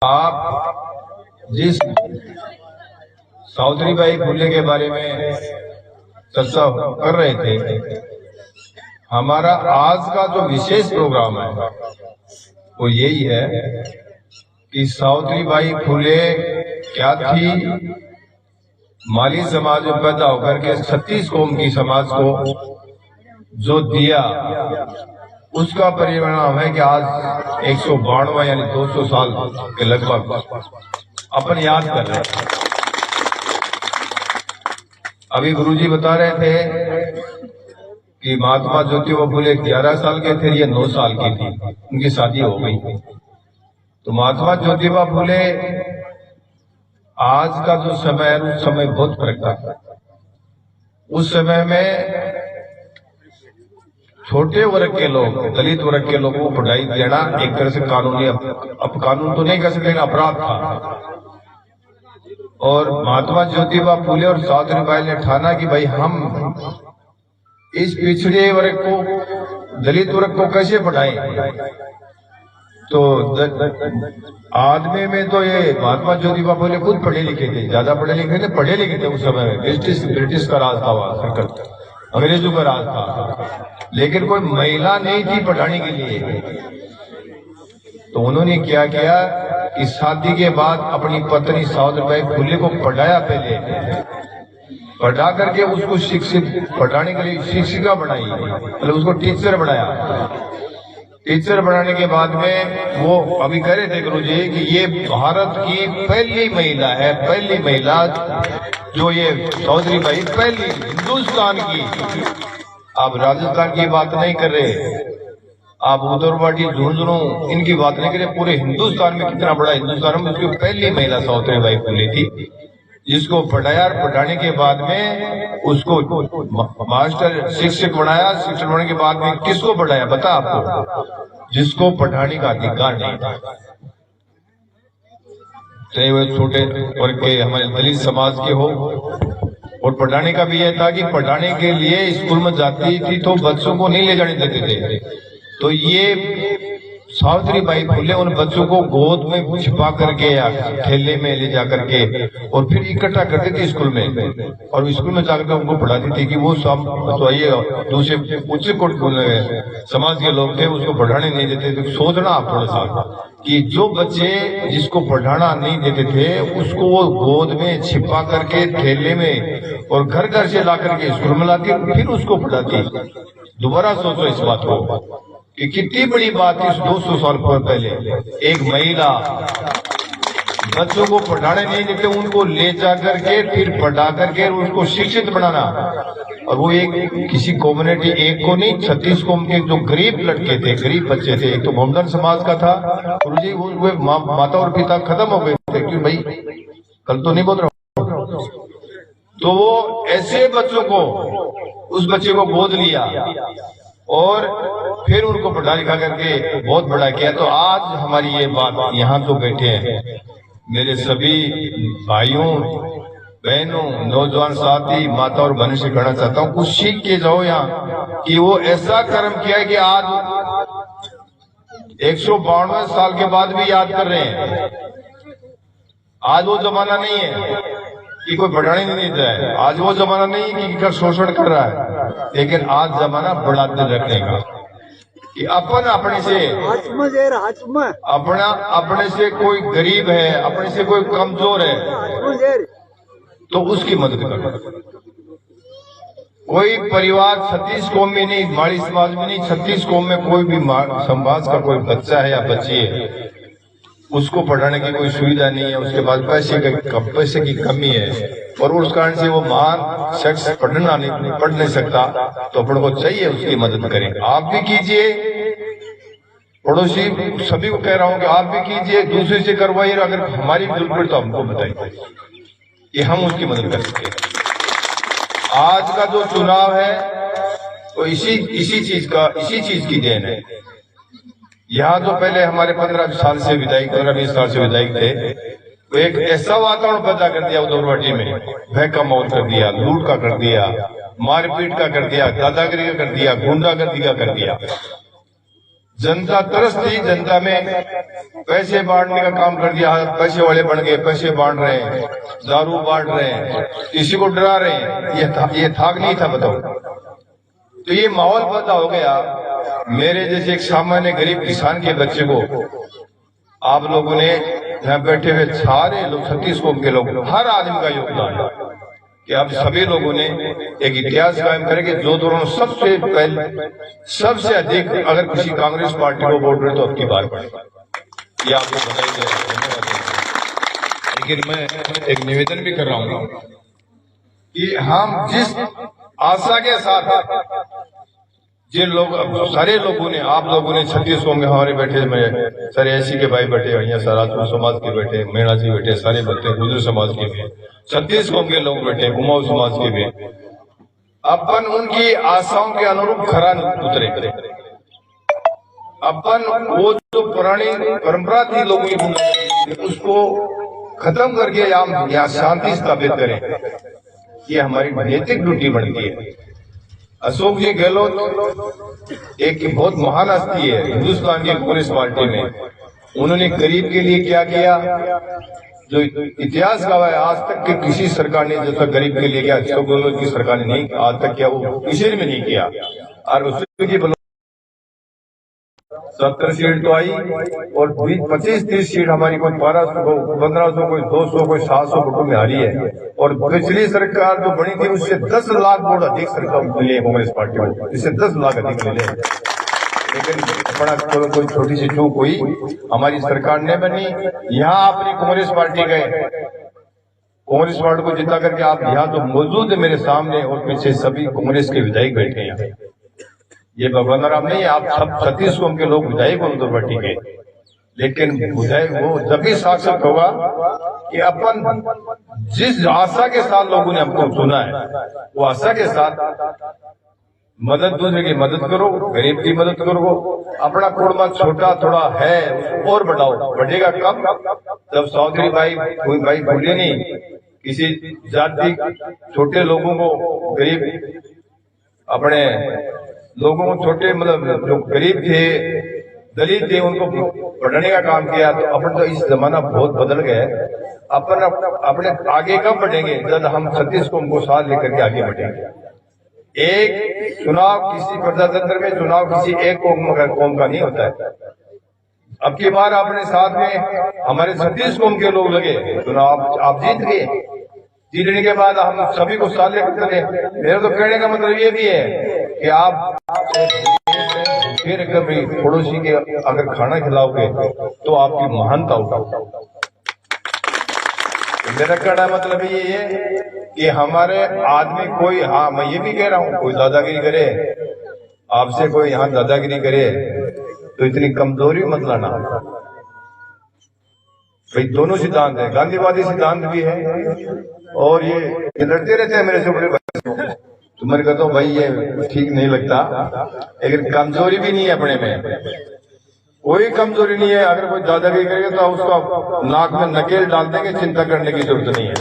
आप जिस सावित्रीबाई फुले के बारे में चर्चा कर रहे थे, हमारा आज का जो विशेष प्रोग्राम है वो यही है कि सावित्रीबाई फुले क्या थी, माली समाज में पैदा होकर के 36 कौम की समाज को जो दिया, उसका परिणाम है कि आज 192 यानी 200 साल के लगभग अपन याद कर रहे हैं। अभी गुरुजी बता रहे थे कि महात्मा ज्योतिबा फुले 11 साल के थे, ये 9 साल की थी, उनकी शादी हो गई। तो महात्मा ज्योतिबा फुले आज का जो समय है उस समय बहुत फर्क था। उस समय में छोटे वर्ग के लोग, दलित वर्ग के लोगों को पढ़ाई देना एक तरह से कानूनी, अब कानून तो नहीं कह सकते, अपराध था। और महात्मा ज्योतिबा फुले और सावित्रीबाई ने ठाना कि भाई हम इस पिछड़े वर्ग को, दलित वर्ग को कैसे पढ़ाएं। तो आदमी में तो ये महात्मा ज्योतिबा फुले खुद पढ़े लिखे थे, ज्यादा पढ़े लिखे थे उस समय में। ब्रिटिश का राज था, वहां अंग्रेजों का राज था, लेकिन कोई महिला नहीं थी पढ़ाने के लिए। तो उन्होंने क्या किया कि शादी के बाद अपनी पत्नी सावित्रीबाई फुले को पढ़ाया, पहले पढ़ा करके उसको शिक्षित, पढ़ाने के लिए शिक्षिका बनाई, मतलब उसको टीचर बनाया। टीचर बनाने के बाद में वो अभी कह रहे थे गुरुजी कि ये भारत की पहली महिला है, पहली महिला जो ये सावित्रीबाई, पहली हिंदुस्तान की। आप राजस्थान की बात नहीं कर रहे, आप उदरवाड़ी, झुंझुनू इनकी बात नहीं कर रहे, पूरे हिंदुस्तान में कितना बड़ा हिंदुस्तान में उसकी पहली महिला सावित्रीबाई फुले थी, जिसको पढ़ाया। पढ़ाने के बाद में उसको मास्टर, शिक्षक बनाया। शिक्षक बनाने के बाद में किसको पढ़ाया बता आपको, जिसको पढ़ाने का अधिकार नहीं था, चाहे वो छोटे वर्ग के हमारे दलित समाज के हो। और पढ़ाने का भी यह था कि पढ़ाने के लिए स्कूल में जाती थी तो बच्चों को नहीं ले जाने देते थे। तो ये सावित्रीबाई फुले उन बच्चों को गोद में छिपा करके या ठेले में ले जाकर के और फिर इकट्ठा करते थे स्कूल में, और स्कूल में जाकर उनको पढ़ाती थी कि वो सब तो ये दूसरे उच्च कोटि समाज के लोग थे, उसको पढ़ाने नहीं देते थे। सोचना आप थोड़ा सा कि जो बच्चे जिसको पढ़ाना नहीं देते थे उसको वो गोद में छिपा करके ठेले में और घर घर से ला करके स्कूल में लाती, फिर उसको पढ़ाती। दोबारा सोचो इस बात को कि कितनी बड़ी बात है। 200 साल पहले एक महिला बच्चों को पढ़ाने नहीं देते, उनको ले जा करके फिर पढ़ा करके उसको शिक्षित बनाना। और वो एक किसी कम्युनिटी, एक को नहीं, 36 कौम के जो गरीब लड़के थे, गरीब बच्चे थे। एक तो मोमडन समाज का था गुरुजी, वो माता और पिता खत्म हो गए थे, क्यों भाई कल तो नहीं बोल रहा हूं। तो वो ऐसे बच्चों को, उस बच्चे को गोद लिया और फिर उनको पढ़ा लिखा करके बहुत बड़ा किया। तो आज हमारी ये बात, यहाँ तो बैठे हैं मेरे सभी भाइयों बहनों, नौजवान साथी, माता और बहनों से कहना चाहता हूँ, कुछ सीख के जाओ यहाँ कि वो ऐसा कर्म किया है कि आज 192 साल के बाद भी याद कर रहे हैं। आज वो जमाना नहीं है कि कोई पढ़ाने नहीं देता है, आज वो जमाना नहीं है कि शोषण कर रहा है, लेकिन आज जमाना बड़ा दिल रखने का कि अपन अपने से, अपने से कोई गरीब है, अपने से कोई कमजोर है तो उसकी मदद करो। कोई परिवार 36 कौम में नहीं, माड़ी समाज में नहीं, 36 कौम में कोई भी समाज का कोई बच्चा है या बच्ची है, उसको पढ़ाने की कोई सुविधा नहीं है, उसके पास पैसे की कमी है और उस कारण से वो महान शख्स पढ़ नहीं सकता, तो अपन को चाहिए उसकी मदद करें। आप भी कीजिए, पड़ोसी सभी को कह रहा हूं कि आप भी कीजिए, दूसरे से करवाइए। अगर हमारी जरूरत पड़े तो हमको बताइए कि हम उसकी मदद कर सकते हैं। आज का जो चुनाव है तो इसी चीज की देन है। यहाँ जो पहले हमारे 15 साल से विधायक, 15-20 साल से विधायक थे, तो एक ऐसा वातावरण पैदा कर दिया उदरवाटी में, भय का माहौल कर दिया, लूट का कर दिया, मारपीट का कर दिया, दादागिरी का कर दिया, गुंडागर्दी का कर दिया। जनता तरस थी, जनता में पैसे बांटने का काम कर दिया, पैसे वाले बन गए, पैसे बांट रहे हैं, दारू बांट रहे हैं, किसी को डरा रहे हैं। ये थाक नहीं था, बताओ। तो ये माहौल पैदा हो गया। मेरे जैसे एक सामान्य गरीब किसान के बच्चे को आप लोगों ने यहाँ बैठे हुए सारे लोग 36 कौम के लोग, हर आदमी का योगदान कि आप सभी लोगों ने एक इतिहास कायम करेंगे। जो दोनों सबसे पहले सबसे अधिक अगर किसी कांग्रेस पार्टी को वोट रहे तो आपकी बात ये आपको बताई जाए। लेकिन मैं एक निवेदन भी कर रहा हूँ कि हम जिस आशा के साथ जिन लोग सारे लोगों ने, आप लोगों ने 36 कौम में हमारे बैठे में सारे ऐसी के भाई बैठे, यहाँ राजपूत समाज के बैठे, मेणा जी बैठे, सारे बैठे, गुजर समाज के भी 36 कौम के लोग बैठे, कुमाऊं समाज के भी। अपन उनकी आशाओं के अनुरूप खरा उतरे। अपन वो जो पुरानी परंपरा थी लोगों की, उसको खत्म करके हम यहाँ शांति स्थापित करें, ये हमारी नैतिक ड्यूटी बनती है। अशोक जी गहलोत एक बहुत महान हस्ती है हिंदुस्तान की कांग्रेस पार्टी में। उन्होंने गरीब के लिए क्या किया, जो इतिहास गवाह है, आज तक के किसी सरकार ने जैसा गरीब के लिए किया अशोक गहलोत की सरकार ने नहीं आज तक किया, वो किसी ने भी नहीं किया। और उसकी 70 सीट तो आई और 25-30 सीट हमारी कोई 1200 को 1500 कोई 200 कोई 700 वोटों में हारी है। और पिछली सरकार जो बनी थी उससे 10 लाख वोट अधिक सरकार मिले कांग्रेस पार्टी को, इससे 10 लाख अधिक मिले। लेकिन बड़ा कोई छोटी सी चूक हुई, हमारी सरकार ने बनी। यहाँ अपनी कांग्रेस पार्टी गए, कांग्रेस पार्टी को जिता करके आप यहाँ तो मौजूद है मेरे सामने, और पीछे सभी कांग्रेस के विधायक बैठे हैं। ये भगवान राम नहीं, आप सब 36 कौम के लोग विधायक उधर पार्टी के। लेकिन विधायक वो जब भी साक्षात होगा कि अपन जिस आशा के साथ लोगों ने हमको चुना है, वो आशा के साथ मदद दूसरे की मदद करो, गरीब की मदद करो। अपना कुड़मा छोटा थोड़ा है उसको और बढ़ाओ, बढ़ेगा कम जब चौधरी भाई भूले नहीं, किसी जाति छोटे लोगों को, गरीब अपने लोगों को, छोटे मतलब जो गरीब थे, दलित थे, उनको पढ़ने का काम किया। तो अपन तो इस जमाना बहुत बदल गया। अपन अपने आगे कब बढ़ेंगे जब हम 36 कौम को साथ लेकर के आगे बढ़ेंगे। एक चुनाव किसी प्रजातंत्र में चुनाव किसी एक कौम का नहीं होता है। अब की बार अपने साथ में हमारे 36 कौम के लोग लगे, चुनाव आप जीत गए। जीतने के बाद हम सभी को साथ लेकर चले। मेरा तो कहने का मतलब ये भी है कि आप फिर कभी पड़ोसी के अगर खाना खिलाओगे तो आपकी महानता होगा। मेरा कहना मतलब ये है कि हमारे आदमी कोई, हाँ मैं ये भी कह रहा हूँ, कोई दादागिरी करे आपसे, कोई यहाँ दादागिरी करे तो इतनी कमजोरी मत लाना। भाई दोनों सिद्धांत है, गांधीवादी सिद्धांत भी है, और ये लड़ते रहते हैं मेरे से बड़े भाई। तो मैं कहता हूँ भाई ये ठीक नहीं लगता, लेकिन कमजोरी भी नहीं है अपने में, कोई कमजोरी नहीं है। अगर कोई दादागिरी करेगा तो उसका नाक में नकेल डाल देंगे, चिंता करने की जरूरत नहीं है।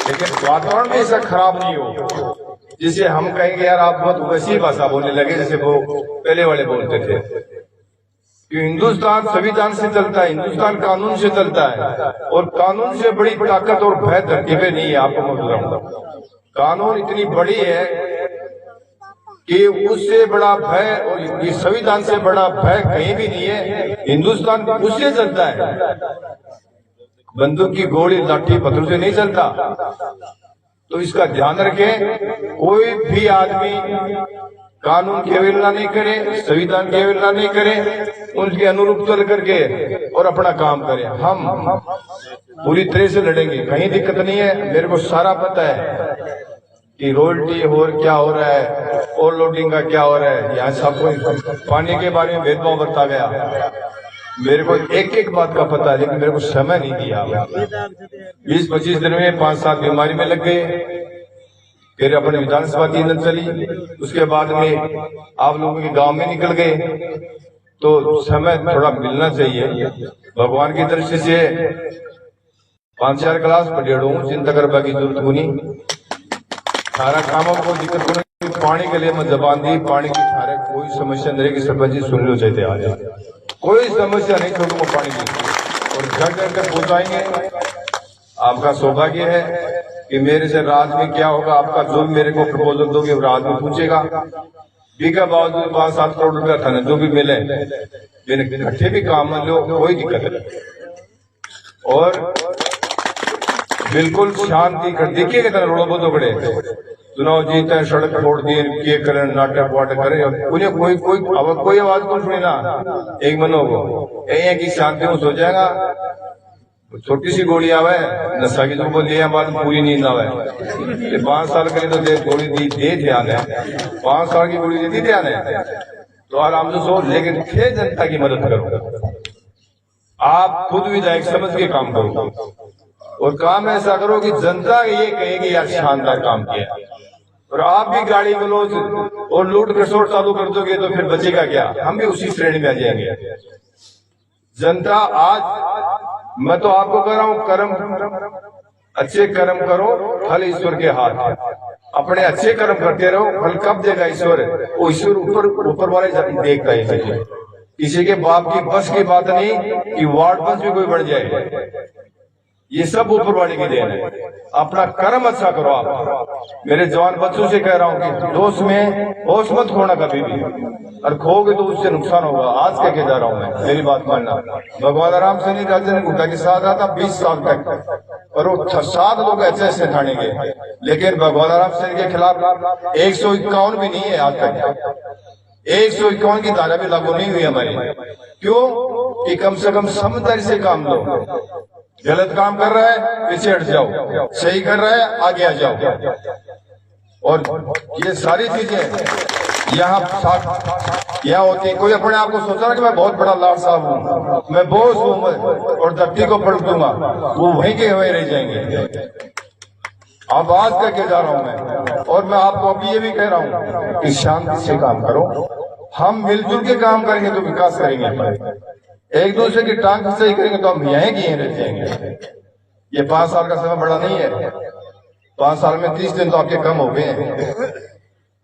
लेकिन वातावरण में ऐसा खराब नहीं हो जिसे हम कहेंगे यार आप बहुत वैसी भाषा बोलने लगे जैसे वो पहले वाले बोलते थे। हिंदुस्तान संविधान से चलता है, हिंदुस्तान कानून से चलता है, और कानून से बड़ी ताकत और भय धरती पे नहीं है। आपको मैं बताऊंगा, कानून इतनी बड़ी है कि उससे बड़ा भय, और संविधान से बड़ा भय कहीं भी नहीं है। हिंदुस्तान उससे चलता है, बंदूक की गोली लाठी पत्थर से नहीं चलता। तो इसका ध्यान रखें, कोई भी आदमी कानून की अवहेलना नहीं करे, संविधान की अवहेलना नहीं करे, उनके अनुरूप चल करके और अपना काम करें। हम पूरी तरह से लड़ेंगे, कहीं दिक्कत नहीं है। मेरे को सारा पता है कि रॉयल्टी और क्या हो रहा है, ओवरलोडिंग का क्या हो रहा है, यहाँ सबको पानी के बारे में भेदभाव बरता गया। मेरे को एक एक बात का पता है, लेकिन मेरे को समय नहीं दिया। 20-25 दिन में 5-7 बीमारी में लग गए। फिर अपने विधानसभा की इधर चली, उसके बाद में आप लोगों के गांव में निकल गए। तो समय थोड़ा मिलना चाहिए। भगवान की दृष्टि से 5-4 क्लास पढ़ेड़ो, चिंता करने की जरूरत नहीं, सारा काम को दिक्कत पानी के लिए मैं जबान दी, पानी की थारे कोई समस्या नहीं रहेगी। सरपंच जी सुन लो चाहते आज कोई समस्या नहीं छोड़ूंगा पानी की, और घर घर तक पहुंचाएंगे। आपका सौभाग्य है कि मेरे से राज में क्या होगा, आपका जो मेरे को प्रपोजल दोगे वो राज में पूछेगा। बीघा बावजूद 5-7 करोड़ रुपया था, जो भी मिले मैंने इकट्ठे भी काम में लो, कोई दिक्कत नहीं। और बिल्कुल शांति कर देखिए कितना रोड़ा बहुत बड़े चुनाव जीते, सड़क छोड़ दिए, किए करें, नाटक वाटक करें, उन्हें कोई आवाज को सुनी ना, एक मनो को यही की शांति में सो जाएगा। छोटी सी गोली आवे नशा की, तो ले बाद पूरी नींद आवे। 5 साल के लिए तो दे गोली दे ध्यान है, 5 साल की गोली दी ध्यान है, तो आराम से सो। लेकिन फिर जनता की मदद करो, आप खुद विधायक समझ के काम करो, और काम ऐसा करो कि जनता ये कहेगी यार शानदार काम किया। और आप भी गाड़ी गलोच और लूट खसोट चालू कर दोगे तो फिर बचेगा क्या, हम भी उसी श्रेणी में आ जाएंगे। जनता आज मैं तो आपको कह रहा हूं, कर्म अच्छे कर्म करो, फल ईश्वर के हाथ है। अपने अच्छे कर्म करते रहो, फल कब देगा ईश्वर, वो ईश्वर ऊपर वाले देखता है। किसी के बाप की बस की बात नहीं कि वार्ड बस भी कोई बढ़ जाए, ये सब ऊपर वाले की देन है। अपना कर्म अच्छा करो। आप मेरे जवान बच्चों से कह रहा हूं कि दोस्त में होश मत खोना कभी भी, और खोगे तो उससे नुकसान होगा। आज कह के जा रहा हूं मैं, मेरी बात मानना। भगवान राम सैनी राजन गुप्ता के साथ आता 20 साल तक, और वो 7 लोग ऐसे ठाने के, लेकिन भगवान राम सैनी के खिलाफ 151 भी नहीं है आज तक। 151 की धारा भी लागू नहीं हुई हमारी। क्यों कि कम से कम समझदारी से काम लो। गलत काम कर रहा है पीछे हट जाओ, सही कर रहा है आगे आ जाओ। और ये सारी चीजें यहाँ होती। कोई अपने आप को सोचा कि मैं बहुत बड़ा लाड साहब हूँ, मैं बोझ हूँ और धरती को पलट दूंगा, वो वहीं के वहीं रह जाएंगे। अब आज करके जा रहा हूं मैं, और मैं आपको अभी ये भी कह रहा हूं कि शांति से काम करो। हम मिलजुल के काम करेंगे तो विकास करेंगे, एक दूसरे की टांग सही करेंगे तो हम यहीं की यहीं रह जाएंगे। ये 5 साल का समय बड़ा नहीं है, 5 साल में 30 दिन तो आपके कम हो गए हैं,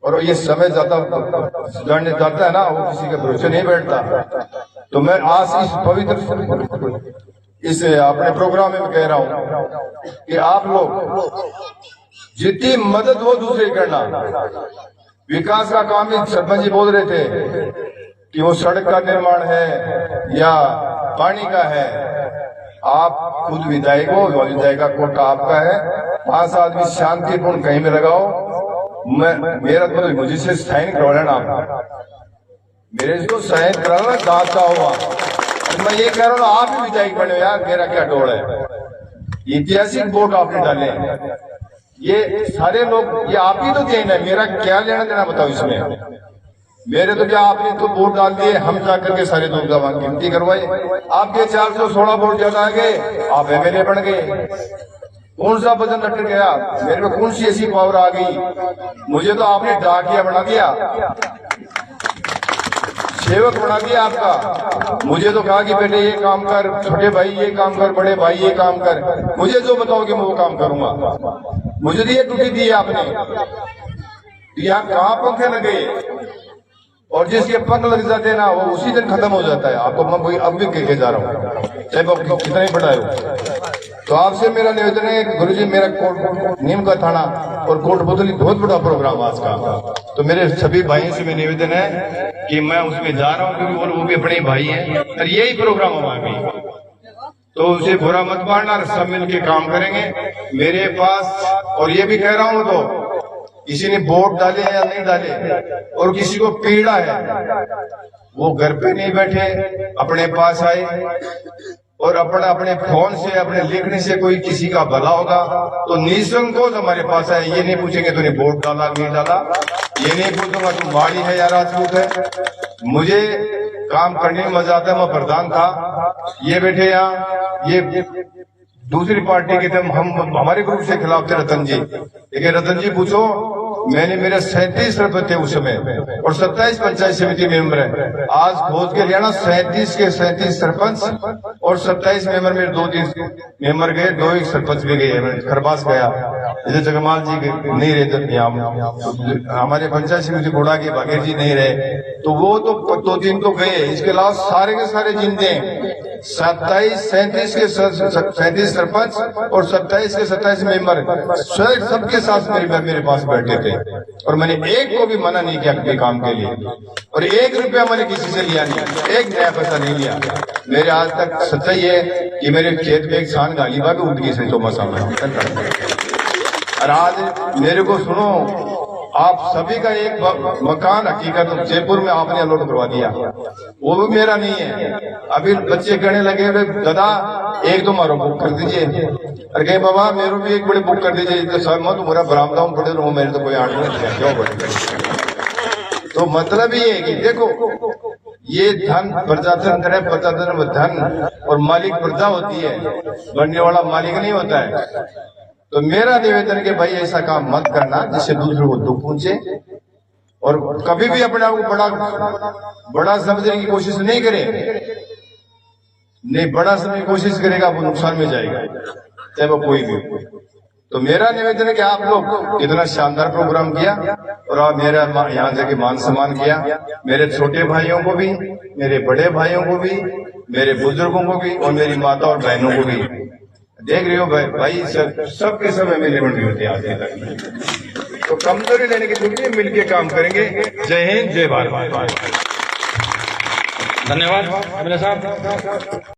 और ये समय जाता जाता है ना, वो किसी के भरोसे नहीं बैठता। तो मैं आज इस पवित्र इस अपने प्रोग्राम में कह रहा हूं कि आप लोग जितनी मदद हो दूसरे करना। विकास का काम ही सरपंच जी बोल रहे थे कि वो सड़क का निर्माण है या पानी का है, आप खुद विधायक हो, विधायक का कोटा आपका है। 5 आदमी शांतिपूर्ण कहीं में लगाओ। मेरा तो मुझे से साइन करवा लेना, आप मेरे को साइन कराना दाद का हुआ। मैं ये कह रहा हूँ आप ही विधायक बने यार, मेरा क्या डोड़ है। ऐतिहासिक वोट आपने डाले, ये सारे लोग, ये आप ही तो देना है, मेरा क्या लेना देना बताओ इसमें। मेरे तो क्या आपने तो वोट डाल दिए, हम जाकर के सारे लोग गिनती करवाए, आपके 416 वोट ज्यादा आ गए, आप एमएलए बन गए। कौन सा वजन लट गया मेरे में, कौन सी ऐसी पावर आ गई। मुझे तो आपने डाकिया बना दिया, सेवक बना दिया आपका। मुझे तो कहा कि बेटे ये काम कर, छोटे भाई ये काम कर, बड़े भाई ये काम कर, मुझे जो बताओगे मैं वो काम करूंगा। मुझे तो ये टूटी दी आपने। यहाँ कहाँ पंखे लगे, और जिसके पंख लग जाते हैं ना वो उसी दिन खत्म हो जाता है। आपको मैं अब भी कह के जा रहा हूँ, चाहे वो कितना ही बड़ा हो। तो आपसे मेरा निवेदन है गुरुजी, मेरा कोट नीम का थाना और कोटपुतली बहुत बड़ा प्रोग्राम आज का, तो मेरे सभी भाइयों से मेरा निवेदन है कि मैं उसमें जा रहा हूँ, क्योंकि वो भी अपने भाई हैं और यही प्रोग्राम हमारा। तो उसे बुरा मत मारना, सब मिलके काम करेंगे मेरे पास। और ये भी कह रहा हूँ, तो किसी ने वोट डाले या नहीं डाले और किसी को पीड़ा है, वो घर पे नहीं बैठे, अपने पास आए और अपने फोन से, अपने लिखने से कोई किसी का भला होगा तो निसंकोच हमारे पास आए। ये नहीं पूछेंगे तूने वोट डाला नहीं डाला, ये नहीं पूछूंगा तू माड़ी है या राजपूत है। मुझे काम करने में मजा आता है। मैं प्रधान था, ये बैठे यहाँ, ये दूसरी पार्टी के थे, हम हमारे ग्रुप से खिलाफ थे रतन जी, लेकिन रतन जी पूछो, मैंने मेरे 37 सरपंच थे उस समय और 27 पंचायत समिति मेंबर है। आज खोज के लिया ना 37 के 37 सरपंच और 27 मेंबर में 2-3 मेंबर गए, 2 एक सरपंच भी गए। खरबास गया, जैसे जगमाल जी नहीं रहे, हमारे पंचायत समिति घोड़ा के बाघेर जी नहीं रहे, तो वो तो 2-3 तो गए। इसके अलावा सारे के सारे जिनते 37 के 37 सरपंच और 27 के 27 मेंबर सबके साथ मेरे पास बैठे थे और मैंने एक को भी मना नहीं किया किसी काम के लिए और 1 रुपया मैंने किसी से लिया नहीं, 1 नया पैसा नहीं लिया। मेरे आज तक सच्चाई है कि मेरे खेत में एक सांड गाली बात उठ गई से और आज मेरे को सुनो, आप सभी का एक मकान हकीकत जयपुर में आपने अलॉट करवा दिया, वो भी मेरा नहीं है। अभी बच्चे कहने लगे दादा एक तो मारो बुक कर दीजिए, अरे कहे बाबा मेरे भी एक बड़े बुक कर दीजिए, तो सब मत तुम्हारा बरामदा में पड़े रहो, मेरे तो कोई आठ नहीं क्यों बड़े। तो मतलब ये है कि देखो, ये धन प्रजातंत्र है, प्रजातंत्र में धन और मालिक प्रजा होती है, बनने वाला मालिक नहीं होता है। तो मेरा निवेदन है कि भाई ऐसा काम मत करना जिससे दूसरों को दुख पहुंचे और कभी भी अपने आप को बड़ा समझने की कोशिश नहीं करे। नहीं, बड़ा समझने की कोशिश करेगा वो नुकसान में जाएगा, चाहे वो कोई भी। तो मेरा निवेदन है कि आप लोग इतना शानदार प्रोग्राम किया और आप मेरा यहाँ जाके मान सम्मान किया, मेरे छोटे भाइयों को भी, मेरे बड़े भाइयों को भी, मेरे बुजुर्गों को भी और मेरी माता और बहनों को भी। देख रहे हो भाई सबके सब एमएलए मंडली होती है आगे तक, तो कमजोरी लेने की जरूरत नहीं, मिलके काम करेंगे। जय हिंद, जय भारत। धन्यवाद एमएलए साहब।